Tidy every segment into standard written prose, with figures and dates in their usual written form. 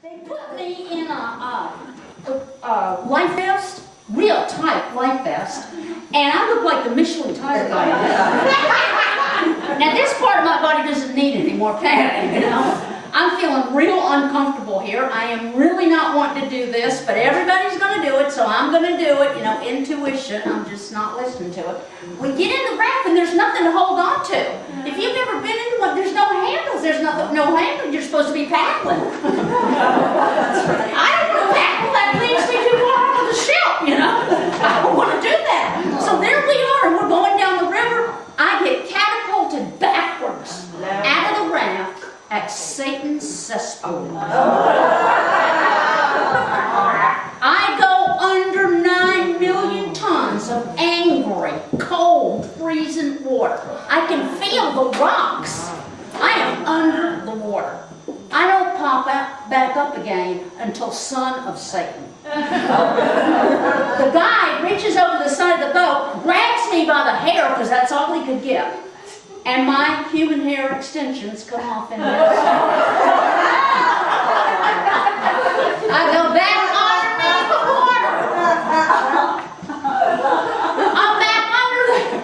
They put me in a life vest, real tight life vest, and I look like the Michelin tire guy. Now this part of my body doesn't need any more padding, you know. I'm feeling real uncomfortable here. I am really not wanting to do this, but everybody's going to do it, so I'm going to do it. You know, intuition. I'm just not listening to it. We get in the raft, and there's nothing to hold on to. If you've never been in one, there's no handles. There's no handle. You're supposed to be paddling. I don't want to paddle. That leaves me too far off the ship, you know. I don't want to do that. So there we are, and we're going down the river. I get catapulted backwards out of the raft at Satan's cesspool. I go under 9 million tons of angry, cold, freezing water. I can feel the rocks. I am under the water. I don't pop back up again until son of Satan. The guy reaches over the side of the boat, grabs me by the hair, because that's all he could get. And my human hair extensions come off in this. I go back underneath the water. I'm back under there.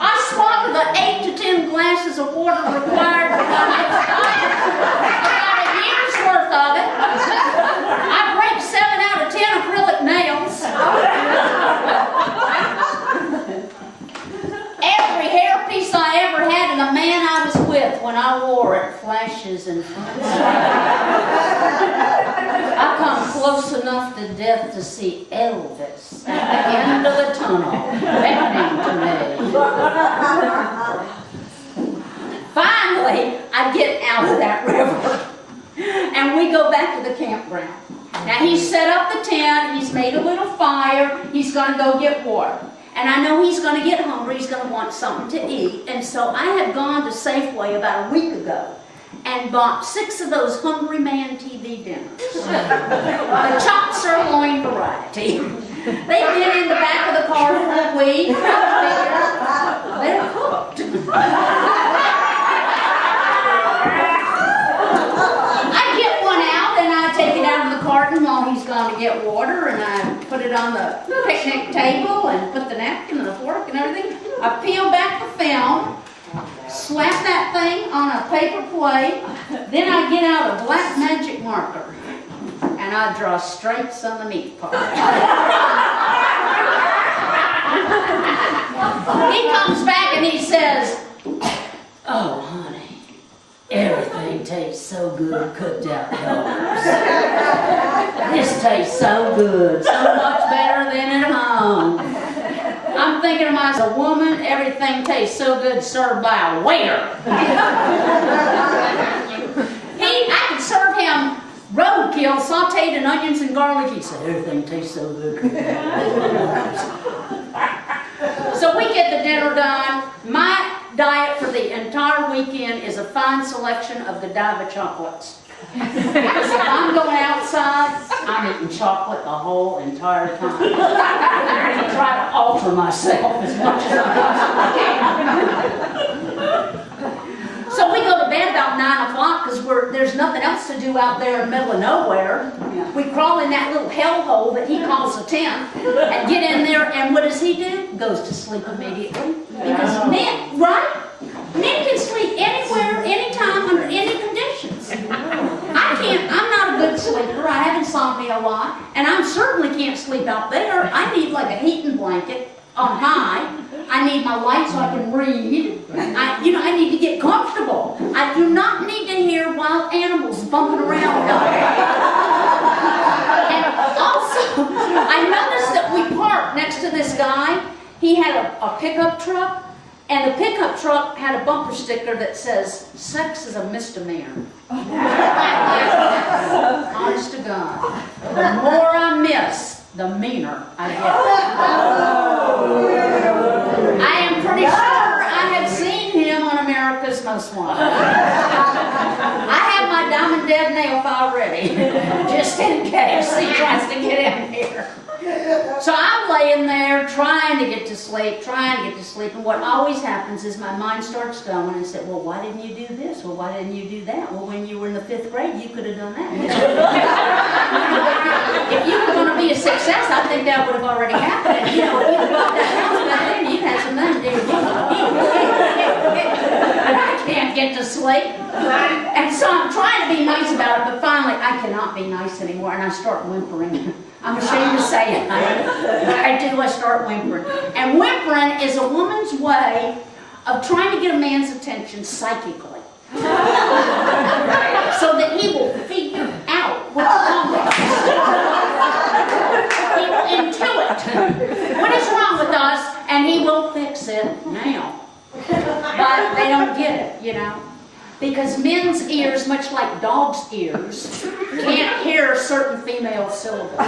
I swallow the 8 to 10 glasses of water required for my next diet. About a year's worth of it. I break 7 out of 10 acrylic nails. Every hairpiece I ever had and the man I was with when I wore it flashes and flashes. I come close enough to death to see Elvis at the end of the tunnel beckoning to me. Finally, I get out of that river and we go back to the campground. Now he's set up the tent, he's made a little fire, he's going to go get water. And I know he's going to get hungry, he's going to want something to eat. And so I had gone to Safeway about a week ago and bought 6 of those Hungry Man TV dinners. The chopped sirloin variety. They've been in the back of the car for a week. They're cooked. I get one out and I take it out of the carton while he's gone to get water, and I put it on the picnic table and put the napkin and the fork and everything. I peel back the film, slap that thing on a paper plate, then I get out a black magic marker and I draw stripes on the meat part. He comes back and he says, "Oh, honey, everything tastes so good cooked outdoors. This tastes so good, so much better than at home." I'm thinking of myself, as a woman, everything tastes so good served by a waiter. I could serve him roadkill, sauteed in onions and garlic. He said, "Everything tastes so good." So we get the dinner done. My diet for the entire weekend is a fine selection of Godiva chocolates. Because if I'm going outside, I'm eating chocolate the whole entire time. I'm going to try to alter myself as much as I possibly can. So we go to bed about 9 o'clock because there's nothing else to do out there in the middle of nowhere. We crawl in that little hellhole that he calls a tent and get in there, and what does he do? Goes to sleep immediately. Because men, right? Men can sleep anywhere, anytime, under any conditions. I'm not a good sleeper. I have insomnia a lot, and I certainly can't sleep out there. I need like a heating blanket on high. I need my light so I can read. I need to get comfortable. I do not need to hear wild animals bumping around out there. And also, I noticed that we parked next to this guy. He had a pickup truck, and the pickup truck had a bumper sticker that says, "Sex is a misdemeanor." Honest to God. The more I miss, the meaner I get. I am pretty sure I have seen him on America's Most Wanted. I have my diamond dead nail file ready, just in case he tries to get in here. So I lay laying there trying to get to sleep, and what always happens is my mind starts going and said, well, why didn't you do this? Well, why didn't you do that? Well, when you were in the 5th grade, you could have done that. If you were going to be a success, I think that would have already happened. If you bought that house back then, you'd had some money there. But I can't get to sleep. And so I'm trying to be nice about it, but finally I cannot be nice anymore, and I start whimpering. I'm ashamed to say it. I start whimpering. And whimpering is a woman's way of trying to get a man's attention psychically. So that he will figure out what's wrong with us. He will intuit what is wrong with us, and he will fix it now. But they don't get it, Because men's ears, much like dogs' ears, can't hear certain female syllables.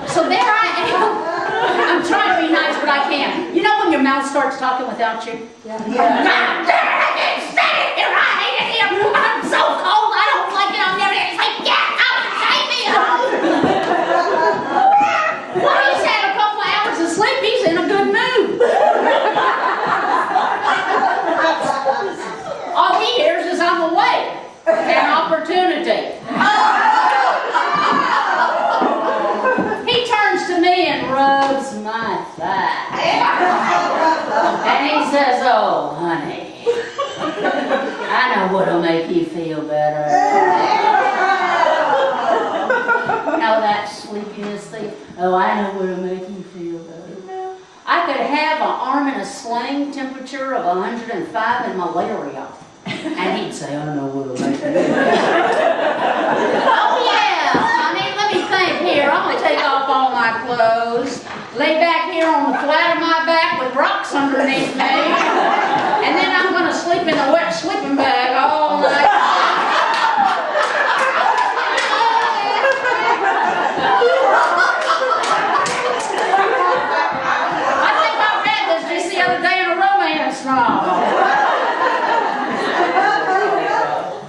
So there I am. I'm trying to be nice, but I can't. You know when your mouth starts talking without you? Yeah. I can't stand it here. I hate it here. I'm so cold. I don't like it. I'm never going to say, get out. Take me home. Well, he's had a couple of hours of sleep. He's in a good mood. All he hears is I'm awake. An opportunity. He turns to me and rubs my thigh. And he says, oh, honey, I know what'll make you feel better. Now that sleepiness thing, oh, I know what'll make you feel better. I could have an arm in a sling, temperature of 105 and malaria. And he'd say, I know what'll make you feel better. Oh yeah, honey, let me think here. I'm going to take off all my clothes, lay back here on the flat of my back with rocks underneath me, and then I'm going to sleep in a wet sleeping bag all night. I think I read this just the other day in a romance novel.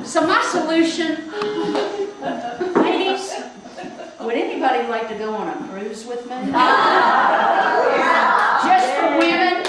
So my solution, ladies, would anybody like to go on a cruise with me? Just for women?